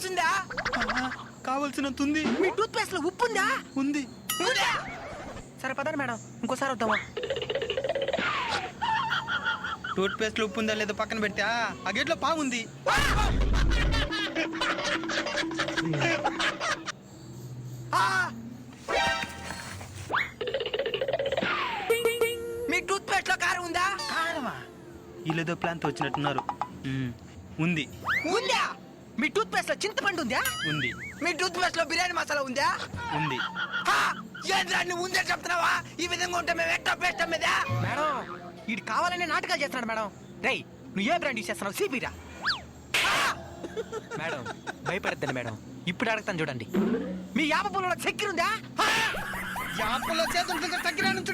Sauce ఉందా? కావలసినంత ఉంది. మీ టూత్ పేస్ట్ లో ఉప్పు ఉందా? ఉంది. ఉందా? సరే పదండి మేడం, ఇంకోసారి వద్దామా? టూత్ పేస్ట్ లో ఉప్పు ఉందా లేదో పక్కన పెడితే ఆ గేట్లో పాముంది. మీ టూత్ పేస్ట్ లో కారం ఉందా? కారమా? వీళ్ళేదో ప్లాన్ తో వచ్చినట్టున్నారు. ఉంది. ఉందా? మీ టూత్ పేస్ట్ లో చింతపండు ఉందా? ఉంది. మీ టూత్ పేస్ట్ లో బిర్యానీ మసాలా ఉందా? ఉంది. ఏంద్రా నువ్వు ఉందే చెప్తున్నావా? ఈ విధంగా ఉంటే మేము ఎట్టా పేస్ట్ అమ్మేదా? మేడం వీడు కావాలనే నాటకాలు చేస్తున్నాడు మేడం. రేయ్ నువ్వు ఏ బ్రాండ్ యూస్ చేస్తున్నావు? సిపిరా. మేడం భయపడద్దండి మేడం, ఇప్పుడు అడుగుతాను చూడండి. మీ యాప పూలలో చక్కెర ఉందా? యాపలో చేతులు తగ్గిరా నుంచి